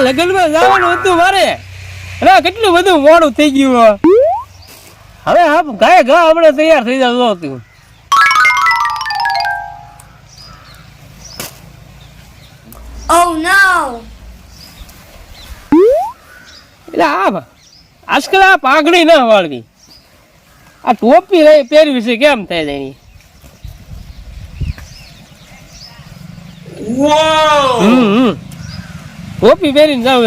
લગ્નમાં જવાનું હતું મારે. અરે કેટલું બધું મોડું થઈ ગયું. હવે આપ ગાય ગા આપણે તૈયાર થઈ જાવ તું. Oh no! એટલે આજકાલ આ પાઘડી ના વાળવી, આ ટોપી પહેરવી છે કેમ થાય જાય? ટોપી પહેરીને જાવ.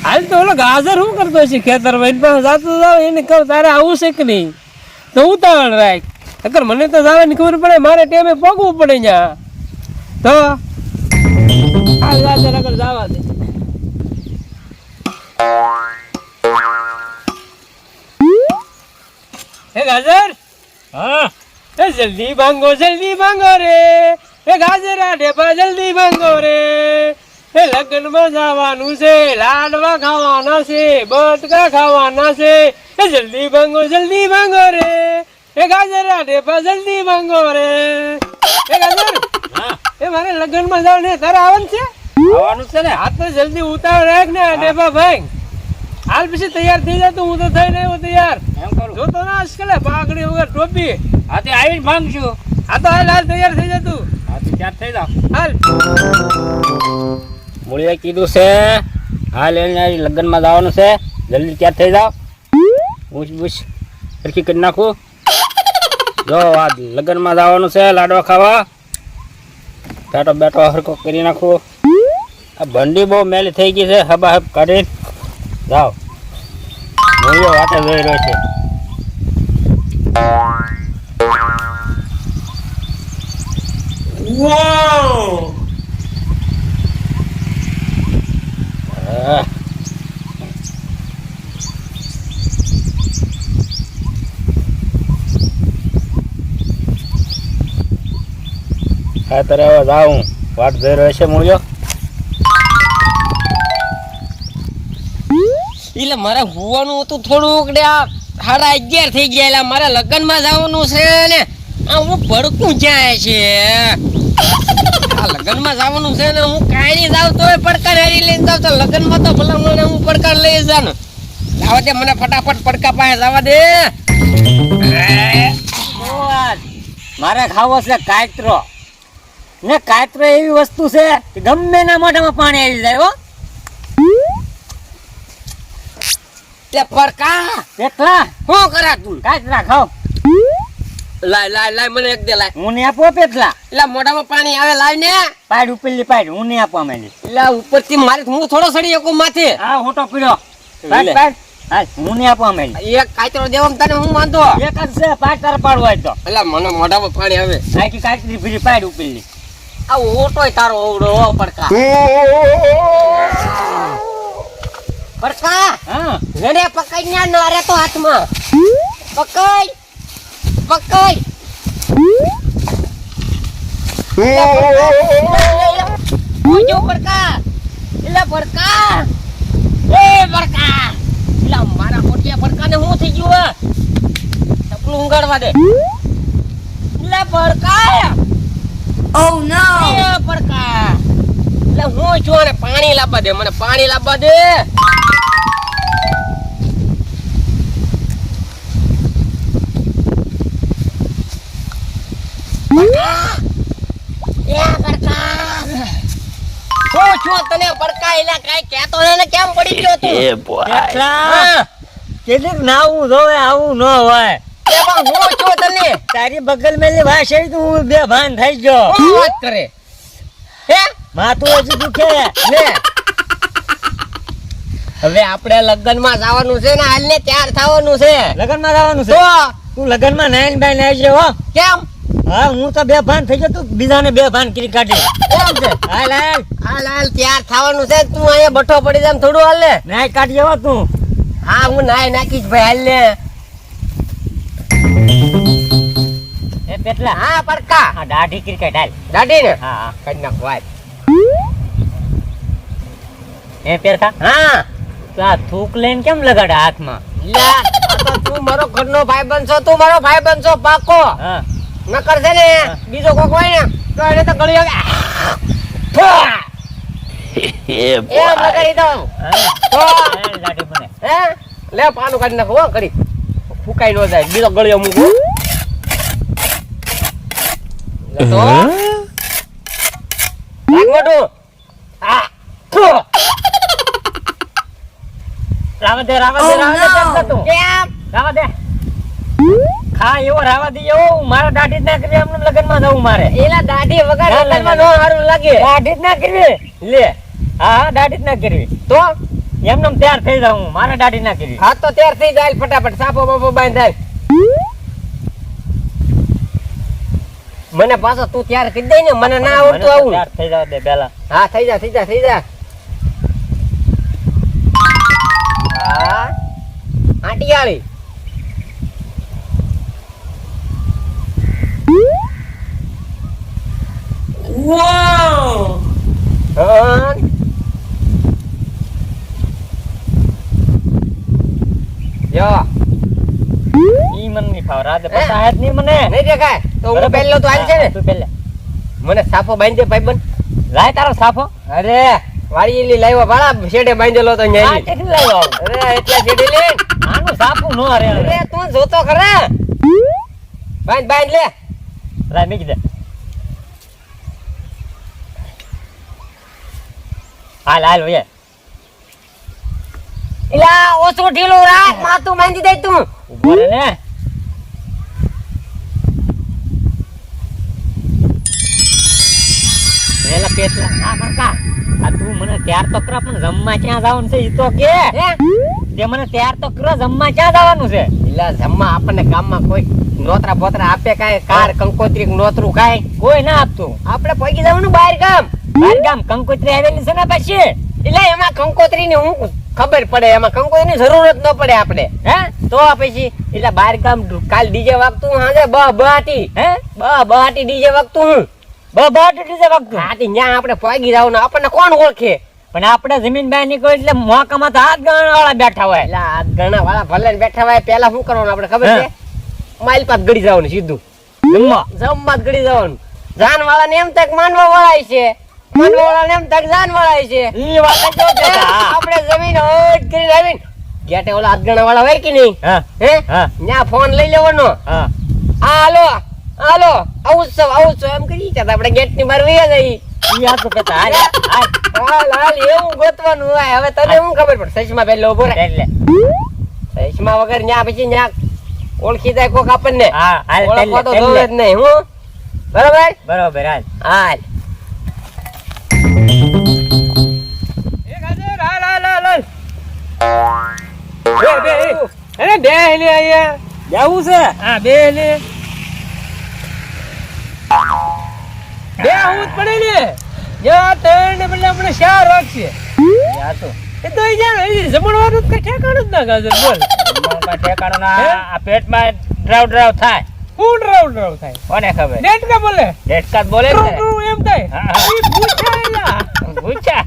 હાલ તો ઓલો ગાજર શું કરતો છે ખેતર માં જાતો જાવ એને કહું તારે આવું છે કે નહીં, તો ઉતાવળ રાખ. અગર મને તો જવાની ખબર પડે, મારે ટેમે પગવું પડે ત્યાં. તો હાલ ગાજર આગળ જવા દે. હે ગાજર, હા એ જલ્દી ભાંગો રે. એ ગાજરા ઢેપા જલ્દી ભાંગો રે. એ લગ્નમાં જવાનું છે, લાડવા ખાવાના છે, બટકા ખાવાના છે. એ જલ્દી ભાંગો રે. એ ગાજરા ઢેપા જલ્દી ભાંગો રે. એ ગાજર, એ મારે લગ્નમાં જવાનું છે, તારે આવવાનું છે? આવવાનું છે ને. હા તો જલ્દી ઉતાવળ રાખ ને આ ઢેપા ભાઈ. હાલ પછી તૈયાર થઈ જતો, હું તો થઈ નહીં તૈયાર. એમ કરું. જોતો ના આજકાલ પાઘડી વગર ટોપી. હા તે આવીને ભાંગશું. આ તો હાલ તૈયાર થઈ જતું. હા તો ત્યાં થઈ જાવ. હાલ મૂળિયા કીધું છે હાલ એને લગ્નમાં જવાનું છે, જલ્દી ત્યાં થઈ જાવ. બુશ સરખી કરી નાખું. જો આ લગ્નમાં જવાનું છે, લાડવા ખાવા. બેઠો બેઠો હરકો કરી નાખું. આ ભંડી બહુ મેલી થઈ ગઈ છે, હબા હબ કાઢીને જાઓ. મૂળિયો વાટે જોઈ રહ્યો છે. ખાતર હવે જાઉં, વાટ જોઈ રહ્યો છે મૂળિયો. એટલે મારે હોવાનું હતું થોડુંક ને આ 11:30 થઈ ગયા. એટલે મારે લગ્નમાં જવાનું છે ને આ હું ભડકું જાય છે. આ લગ્નમાં જવાનું છે ને હું કાંઈ નહીં જાવ તો પડકાર હારી લઈને જાવ. તો લગ્નમાં તો ભલા મને હું પડકાર લઈ જાઉં. જવા દે મને ફટાફટ પડકા પાસે જવા દે. મારે ખાવો છે કાયતરો ને. કાયતરો એવી વસ્તુ છે કે ગમે ના મોઢામાં પાણી આવી જાય. હો પડકા કેટલા શું કરા તું? કાયતરા ખાવ. લાય મને એક દે લાય. હું ને આપો પેટલા. એટલે મોઢામાં પાણી આવે લાવ ને. પાડ ઉપરલી પાડ હું ને આપવા માંડી. એટલે ઉપરથી મારે હું થોડો સડી શકું માથે. હા હોટો પીડો. પાડ પાડ હા હું ને આપવા માંડી. એક કાચરો દેવામાં તને હું વાંધો? એક જ છે, પાડ તારે પાડવો હોય તો. એટલે મને મોઢામાં પાણી આવે. આખી કાચરી ફરી પાડ ઉપરલી. આ ઓટોય તારો ઓવડો હો પડકા. પડકા હા ગણે પકડ ના નારે તો હાથમાં પકડ પકડ. ઓજો પડકા. એટલે પડકા એ પડકા. એટલે મારા મોટિયા પડકાને શું થઈ ગયું? ટપલું ઊંઘાડવા દે. એટલે પડકા. Oh no! એ પડકા. એટલે હું છું અને પાણી લાવવા દે, મને પાણી લાવવા દે. તને પડકા એલા કઈ કહેતો ને કેમ પડી ગયો તું? કેટલા કેટલીક નાવું જોવે આવું ન હોય. હું છું તને તારી બગલ મેલી ભાષા તો હું બે ભાન થઈ ગયો. શું વાત કરે? હે માથું હજી દુખે ને હવે આપણે લગ્નમાં જવાનું છે ને, હાલ ને તૈયાર થવાનું છે. લગનમાં જવાનું છે. તો તું લગનમાં નાઈન બાઈ નાઈ છે. હો કેમ? હા હું તો બે ભાન થઈ ગયો, તું બીજાને બે ભાન કરી કાઢી. કેમ છે? હાલ હાલ હાલ હાલ તૈયાર થવાનું છે. તું અહીંયા બઠો પડી જાય થોડું હાલ ને. નાઈ કાઢી જવા તું. હા હું નાઈ નાખીશ ભાઈ હાલ ને. એ પેટલા હા પડકા. આ દાઢી કરી કાઢ હાલ. દાઢી ને હા હા કાઢ નાખ વાત. એ પેરકા હા તો આ થૂક લઈને કેમ લગાડે હાથમાં? યાર આ તો તું મારો ઘરનો ભાઈબંધ છો, તું મારો ભાઈબંધ છો પાકો. હા નકર છે ને બીજો કોક હોય ને તો એને તો ગળી આવે. એમ લગાડી દઉં તો લાઠી મને હે લે પાનું કાઢી નાખો હો કરી ફૂકાઈ ન જાય બીજો ગળિયો મૂકો લે તો મોટું આ થો રાવા દે તું કેમ રાવા દે ખા એવો રાવા દે એવો મારા દાઢી જ ના કરી એમને લગનમાં જવું મારે એલા દાઢી વગર લગનમાં નો હારું લાગે દાઢી જ ના કરવી લે હા દાઢી જ ના કરવી તો એમને તૈયાર થઈ જાઉં મારે દાઢી ના કરવી હાથ તો તૈયાર થઈ જાય ફટાફટ સાપો બાપો બાંધાય મને પાછો તું તૈયાર કરી દે ને મને ના આવડતું આવું તૈયાર થઈ જાવ દે પેલા હા થઈ જા હા આંટીયાળી વાવ હન યો ઈ મન ની ફાવ રાતે પતા હાથ ની મને નહીં દેખાય તો હું પહેલો તો હાલ છે ને તું પહેલે મને સાફો બાંધી દે ભાઈબંધ લાય તારો સાફો અરે વાડીલી લાવ્યો ભાડા શેડે બાંધેલો તો આ ન્યાય કેટલી લાવ્યો અરે એટલા શેડે લે આનું સાફું નો રે અરે તું જોતો ખરા બાંધ લે લાય મીકી દે હાલ ઓય એલા ઓછો ઢીલો રાખ માથું બાંધી દે તું ઉભો રે ને પેલા પેટલા ના કાકા આ તું મને તૈયાર તો કરા પણ જમવા ક્યાં જવાનું છે ઈ તો કે હે તે મને તૈયાર તો કરો જમવા ક્યાં જવાનું છે એલા જમવા આપણને ગામમાં કોઈ નોતરા બોતરા આપે કાંઈ કાર કંકોત્રી નોતરું કાંઈ કોઈ ના આપતું આપણે પહોંચી જવાનું બહાર ગામ બાર ગામ કંકોત્રી આવેલી છે ને પછી એટલે એમાં કંકોત્રી ની હું ખબર પડે એમાં કંકોત્રી ની જરૂરત ન પડે આપણે હે તો પછી એટલે બહાર ગામ કાલ ડીજે વાગતું હાજે બહાટી હે બહાટી ડીજે વાગતું હું બબાટ દીજે વખત હાથી ન્યા આપણે પહોંચી જવાનું આપણને કોણ ઓળખે પણ આપણે જમીન બાય નીકળો એટલે મોકામાં તો હાથ ગણવા વાળા બેઠા હોય એટલે આ ઘણા વાળા ભલે ને બેઠા હોય પેલા શું કરવાનું આપણે ખબર છે માઇલ પાસ ગળી જવાનું સીધું જમવા જમવા જ ગળી જવાનું જાન વાળા ને એમ તક માનવા વાળા છે માનવા વાળા ને એમ તક જાન વાળા છે ઈ વાત જો આપણે જમીન હટ કરીને આવીને ગેટે ઓલા હાથગણા વાળા હોય કે નહીં હા હે હા ન્યા ફોન લઈ લેવાનો હા હાલો આવું છો એમ કરી કે આપણે ગેટ ની બહાર વયા જઈ ઈ આ તો કહેતા હાલ હાલ એવું ગોતવાનું હોય હવે તને શું ખબર પડે સચમાં પહેલો ઉભો રહે એટલે સચમાં વગર ન્યા પછી ન્યા ઓળખી જાય કોક આપણને હા હાલ ઓળખવા તો જોવે જ નહીં હું બરાબર બરોબર હાલ હાલ એ ગાજર હાલ બે અરે બે લે અહીંયા જાવું છે હા બે લે બે આવું જ પડે ને યા ત્રણ ને બદલે આપણે 4 વાગશે આ તો એ તો જમણવાનું કઈ ઠેકાણું જ ના ગાજર બોલ મોકા ઠેકાણો ના આ પેટમાં ડ્રાવ થાય કોણ રાવ થાય કોને ખબર નેટ કા બોલે ડેટકાત બોલે ટ્રુ ને ટ્રુ એમ થાય હા, હા. ઈ પૂછાયેલા પૂછા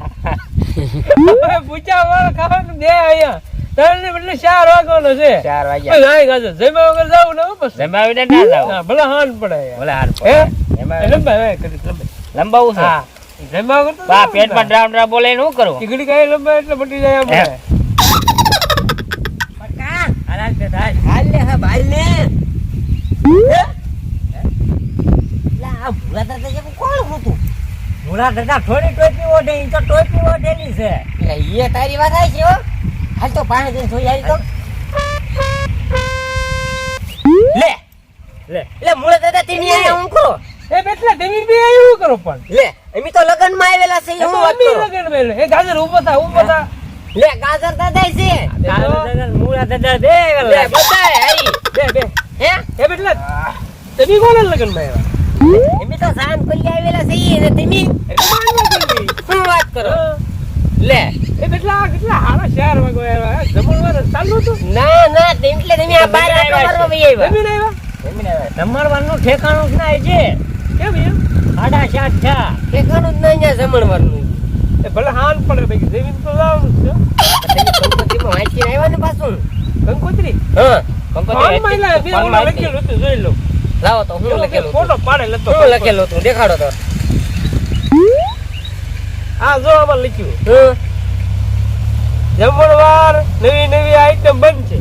પૂછા વાળા ખાવાનું બે અહીંયા ત્રણ ને બદલે 4 વાગવાનો છે 4 વાગ્યા નાઈ ગાજર જમ્યા વગર જાવ ને બસ જમાવીને ના જાવ ના ભલે હાન પડે યાર. બોલે હાર હે એમાં લંબાય કરી લંબાય લંબાવું છે હા જમ્યા વગર તો બા જાવું પેટમાં ને. ડ્રાવ બોલે શું કરવું ટીકડી કાંઈ લંબાય એટલે બટી જાય આપણે હાલ લે હા ભાઈ ને લા ભૂલા દાદા જેવું કોણ હતું ભૂરા દાદા થોડી ટોપી ઓઢે ઈ તો ટોપી ઓઢેલી છે એટલે એ તારી વાત આવી છે હો હાલ તો પાણી દઈને જોઈ આવી તો લે લે એટલે મૂળ દાદા તેની આયા હું કરો એ બેટલા તમે બી આવ્યું કરો પણ લે અમે તો લગન માં આવેલા છે એ હું તો વાત અમી કરું. લગન મેલે એ ગાજર ઊભો થા લે ગાજર દાદા છે મૂળા દાદા દે લે બતાય આઈ બે હે એ બેટલા તમે કોને લગન માં આવ્યા અમે તો જાન કરી આવેલા છે ને તમે શું વાત કરો લે એ બેટલા કેટલા હારા 4 વાગો આવ્યા જમણવાર ચાલુ હતું ના ના એટલે તમે આ બાર આટો મારવા વઈ આવ્યા તમે આવ્યા જમણવાનું ઠેકાણું જ ના છે કેમ એમ 7:30 થયા ઠેકાણું જ નહીં અહીંયા જમણવારનું એ ભલે હાન પડે ભાઈ જમીન તો લાવવાનું છે તમે કંકોત્રીમાં વાંચીને આવ્યા ને પાછું કંકોત્રી હા ફોન માં લા બે ઓલો લખેલું હતું જોઈ લો લાવો તો હું લખેલું ફોટો પાડે લતો શું લખેલું હતું દેખાડો તો આ જો આમાં લખ્યું જમણવાર નવી નવી આઈટમ બનશે.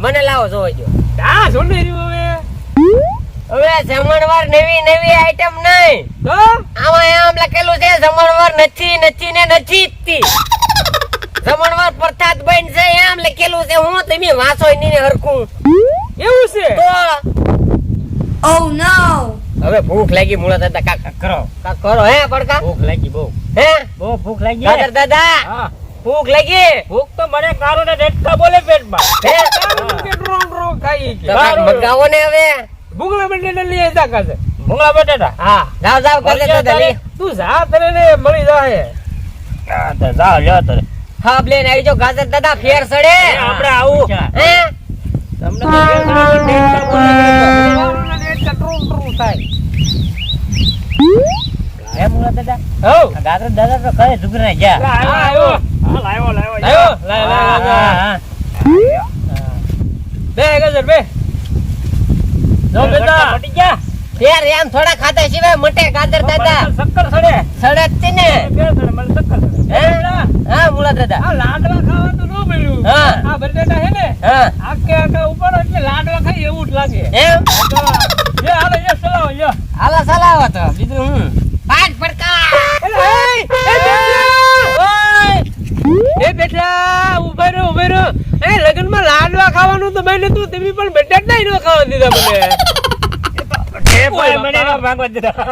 મને લાવો જોવો જો. આ શું નહીં રહ્યું હવે? હવે જમણવાર નવી નવી આઈટમ નહીં. તો આમાં એમ લખેલું છે જમણવાર નથી નથી ને નથી જ તી. જમણવાર પ્રસાદ બનશે એમ લખેલું છે. હું તમે વાંચો નહીં ને હરખું. એવું છે? તો Oh no! હવે ભૂખ લાગી મૂળા દાદા કાકા કરો. કાક કરો હે પડકા ભૂખ લાગી બહુ. હે બહુ ભૂખ લાગી. દાદર દાદા હા. ભૂખ લાગી ભૂખ તો મને કારો ને ડેટકા બોલે પેટમાં. હે તારું કે ડ્રોન ડ્રોન ખાઈ તો કાક મગાવો ને હવે ભૂગલા બંને લઈ આવતા કાશે. ભૂંગળા બટેટા. હા જાવ જાવ કરે દાદા લે તું જા તને ને મળી જાય. હા તો જાઓ લ્યો તો. હા પ્લેન આવી જો ગાજર દાદા ફેર સડે આપણે આવું. હે તમને તો ડેટકા બોલે પેટમાં. ડ્રોન ડ્રોન થાય. હે મુલા દાદા. હો આ ગાજર દાદા તો કઈ ઝુગરા ગયા. આવ્યો. હા લાવ્યો લાવ્યો. આવ્યો. લાય હા, બે ગજર બે. જો બેટા પટી ગયા. ફેર એમ થોડા ખાતા સિવાય મટે ગાજર દાદા શક્કર સડે. સડે જ છે ને ફેર સડે મને શક્કર સડે. હે હા મુલા દાદા આ લાડવા ખાવા તો ન મળ્યું. હા. આ બટેટા હે ને હા આખે આખા ઉપર એટલે લાડવા ખાઈ એવું જ લાગે. એમ લે હાલો એ ચલાવો લ્યો. હાલા સલાવો તો બીજું હું પાટ પડકા એ બેટા ઉભા રહો એ લગનમાં લાડવા ખાવાનું તો મેં નતું તમે પણ બટેટા ય ન ખાવા દીધા મને. મને ભાગવા દીધા.